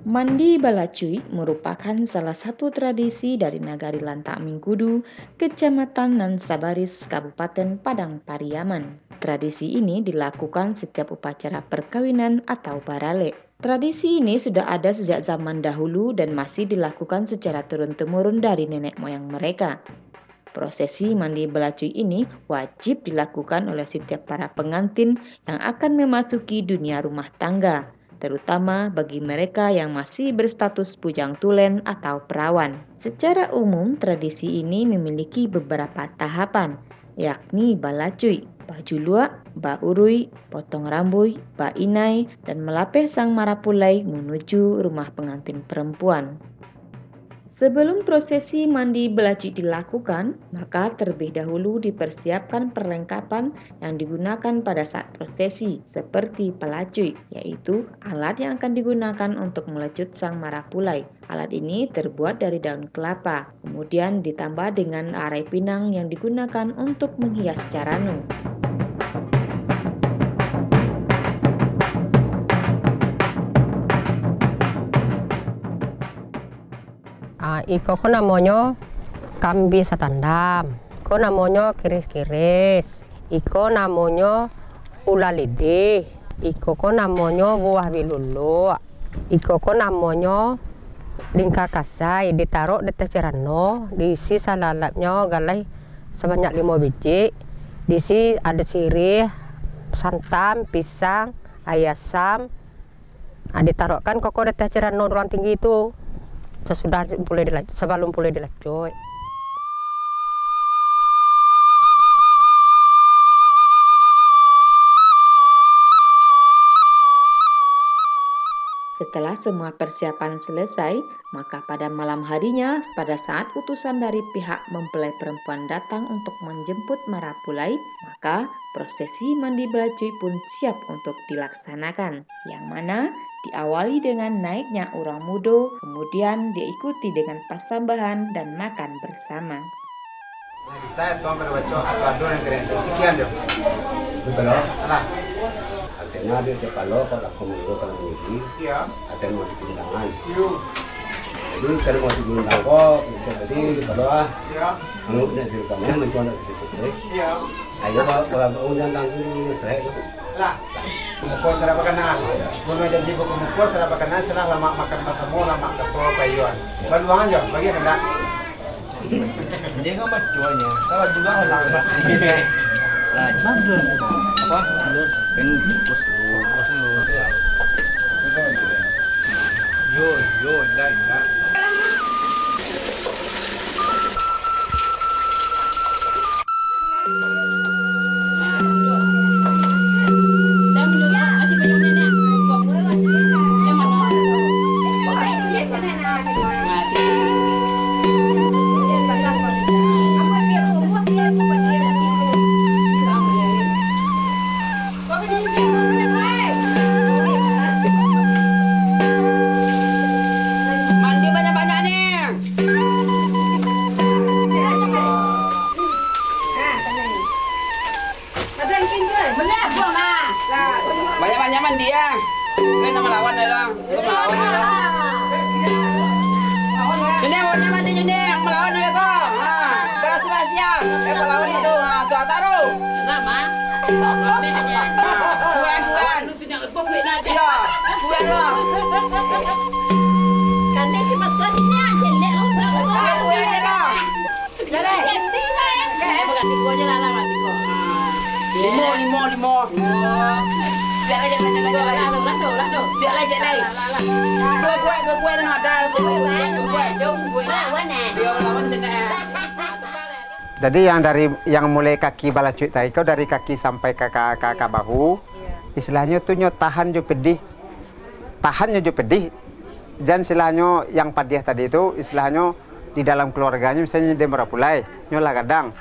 Mandi balacuy merupakan salah satu tradisi dari Nagari Lantak Mingkudu, Kecamatan Nansabaris, Kabupaten Padang Pariaman. Tradisi ini dilakukan setiap upacara perkawinan atau barale. Tradisi ini sudah ada sejak zaman dahulu dan masih dilakukan secara turun-temurun dari nenek moyang mereka. Prosesi mandi balacuy ini wajib dilakukan oleh setiap para pengantin yang akan memasuki dunia rumah tangga, terutama bagi mereka yang masih berstatus bujang tulen atau perawan. Secara umum, tradisi ini memiliki beberapa tahapan, yakni balacuy, baju luak, ba urui, potong rambut, ba inai, dan melapeh sang marapulai menuju rumah pengantin perempuan. Sebelum prosesi mandi balacuy dilakukan, maka terlebih dahulu dipersiapkan perlengkapan yang digunakan pada saat prosesi, seperti palacuy, yaitu alat yang akan digunakan untuk melecut sang marapulai. Alat ini terbuat dari daun kelapa, kemudian ditambah dengan arai pinang yang digunakan untuk menghias caranu. Iko ko namanya kambi satandam, iko namanya kiris-kiris, iko namanya ulalide, iko ko namanya buah bilulu, iko ko namanya lingka kasai, ditaruh di tecerano, diisi salalapnya galai sebanyak 5 biji, diisi ada sirih, santan, pisang, ayasam, ditaruhkan koko di tecerano ruang tinggi itu. Sebelum boleh dilacuy. Setelah semua persiapan selesai, maka pada malam harinya, pada saat utusan dari pihak mempelai perempuan datang untuk menjemput marapulai, maka prosesi mandi balacuy pun siap untuk dilaksanakan, yang mana diawali dengan naiknya urang mudo, kemudian diikuti dengan pasambahan dan makan bersama. Saya tuang berbaca atau adon yang keren sekian dong. Betul. Nah, artinya dia sepalo kalau komunikasi kalau begini, ya. Ada yang masih undangan. Jadi kalau masih undang kok, jadi kalau ya. Menurutnya sih kami mencoba ke situ. Ya. Ayo kalau undang langsung ini saya. Lah, pokok serapa kenal. Mau jadi pokok serapa kenal, serah lama makan pasamu, lama ketua payuan. Bantuan aja, bagi hendak. Dia nggak macuannya, kalau juga orang lah. Apa? Kan bos lu. Yo, enggak. Banyak-banyak mandi ya. Ini nama lawan ya dong. Ini maunya mandi ini yang melawan ya kok. Terus siap. Melawan itu. Tuh taruh. Lama. Kami hanya. Kuan. Lu sudah lepas kuat nanti. Iya. Kuan dong. Kan dia cuma kuat ini aja. Kuan aja dong. Jadi. Bukan tikonya lama tiko. Limo. Jalan. Kue dan ada. Jadi yang mulai kaki balacuy tadi, kau dari kaki sampai ke bahu, istilahnya tuh tahan jo pedih, dan istilahnya yang padiah tadi itu istilahnya di dalam keluarganya misalnya dia merapulai, nyolah kadang,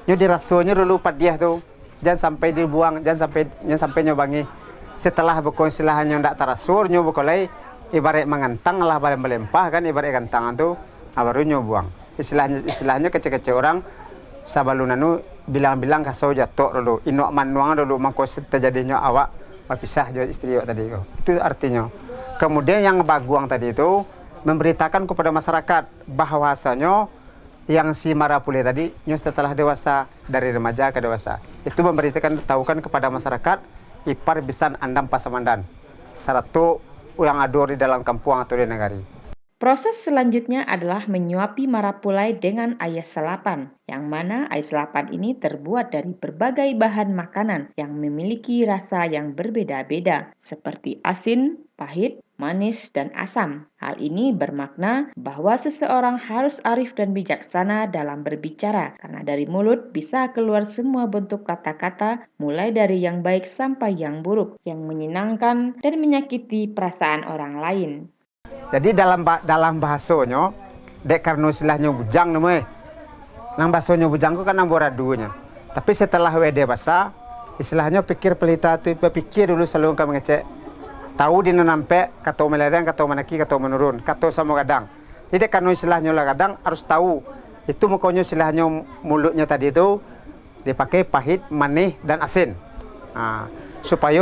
dirasunya dulu padiah tuh. Jangan sampai dibuang, jangan sampai nyobangi. Setelah buku istilahnya ndak terasur, nyobokolai ibarat mengantang lah melempah kan ibarat gantangan tuh, baru nyobuang. Istilahnya kecil-kecil orang sabalunanu bilang-bilang kasau jatuh dulu, inok manuang dulu mangko terjadinya awak berpisah jo istri tadi. Itu artinya. Kemudian yang baguang tadi itu memberitakan kepada masyarakat bahwasanya yang si marapule tadi setelah dewasa, dari remaja ke dewasa, itu memberitakan tahukan kepada masyarakat ipar bisan andam pasamandan saratu yang ador di dalam kampung atau di negari. Proses selanjutnya adalah menyuapi marapulai dengan air selapan, yang mana air selapan ini terbuat dari berbagai bahan makanan yang memiliki rasa yang berbeda-beda, seperti asin, pahit, manis, dan asam. Hal ini bermakna bahwa seseorang harus arif dan bijaksana dalam berbicara, karena dari mulut bisa keluar semua bentuk kata-kata, mulai dari yang baik sampai yang buruk, yang menyenangkan dan menyakiti perasaan orang lain. Jadi dalam bahasanya, dek karena istilahnya bujang namanya. Nang bahasanya bujang itu kan nang boradunya. Tapi setelah WD bahasa, istilahnya pikir pelita itu pikir dulu selalu kami ngecek. Tahu di nampe, kata melereng, kata menaki, kata menurun, kata sama kadang. Jadi karena istilahnya lah kadang harus tahu. Itu makanya istilahnya mulutnya tadi itu dipakai pahit, manis, dan asin. Nah, supaya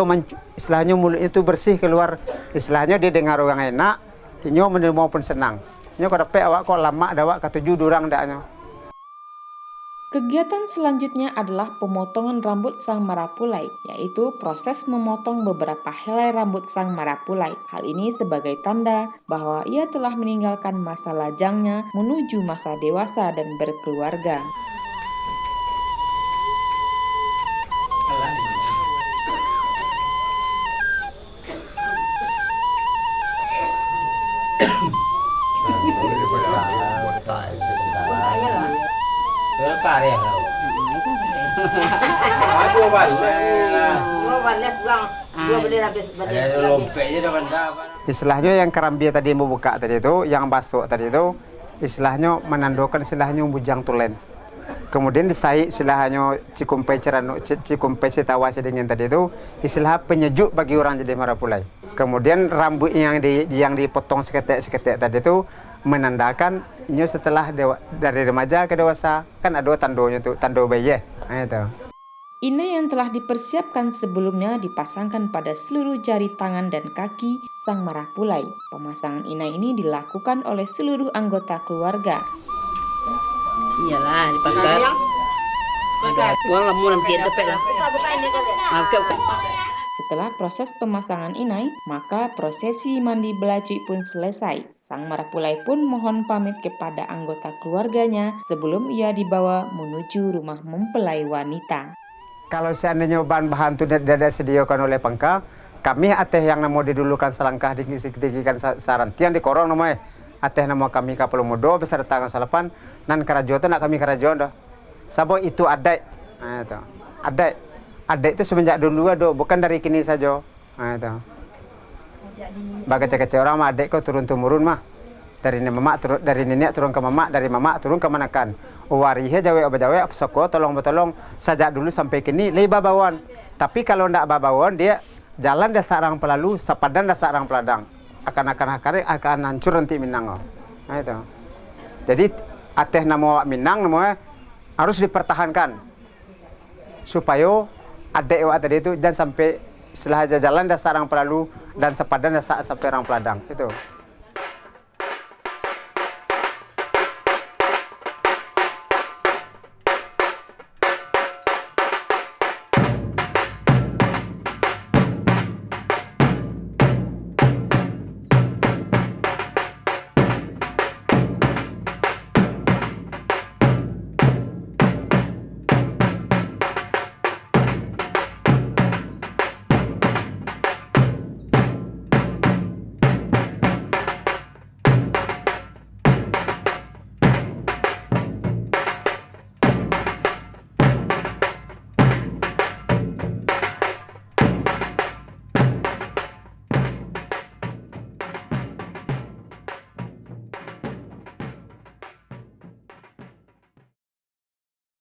istilahnya mulut itu bersih keluar. Istilahnya dia dengar orang enak. Inyo menerima pun senang. Inyo kada pe awak kok lama dawak ketujuh durang daknya. Kegiatan selanjutnya adalah pemotongan rambut sang marapulai, yaitu proses memotong beberapa helai rambut sang marapulai. Hal ini sebagai tanda bahwa ia telah meninggalkan masa lajangnya menuju masa dewasa dan berkeluarga. Istilahnya yang kerambia tadi yang membuka tadi itu, yang basuk tadi itu, istilahnya menandakan istilahnya bujang tulen. Kemudian disai istilahnya cikumpai cerano, cikumpai sitawa sedingin tadi itu, istilah penyejuk bagi orang jadi marapulai. Kemudian rambut yang dipotong seketek tadi itu menandakan ini setelah dari remaja ke dewasa, kan ada tandonya tuh, tando bayi. Nah itu. Inai yang telah dipersiapkan sebelumnya dipasangkan pada seluruh jari tangan dan kaki sang marapulai. Pemasangan inai ini dilakukan oleh seluruh anggota keluarga. Iyalah, dipakai. Uang lah mau nanti cepet lah. Setelah proses pemasangan inai, maka prosesi mandi belacuy pun selesai. Sang marapulai pun mohon pamit kepada anggota keluarganya sebelum ia dibawa menuju rumah mempelai wanita. Kalau seandainya bahan-bahan itu tidak disediakan oleh pangka, kami ateh yang namo didulukan selangkah digikan sarantian di korong namanya. Ateh nama kami kapal mudo beserta tangan salapan nan karajo itu nak kami karajo dah. Sabo itu adai. Nah itu. Adai itu semenjak dulu ada, bukan dari kini saja. Nah itu. Bagai cek orang mah adai kau turun temurun mah. Dari nenek turun ke mamak, dari mamak turun ke manakan. Warihe jawe soko tolong sajak dulu sampai kini lei babawan. Tapi kalau ndak babawan dia jalan dah sarang pelalu, sepadan dah sarang peladang. Akan hancur nanti Minang. Nah itu. Jadi ateh nama Minang namanya harus dipertahankan supaya adek awak tadi itu dan sampai setelah jalan dah sarang pelalu dan sepadan dah sampai orang peladang itu.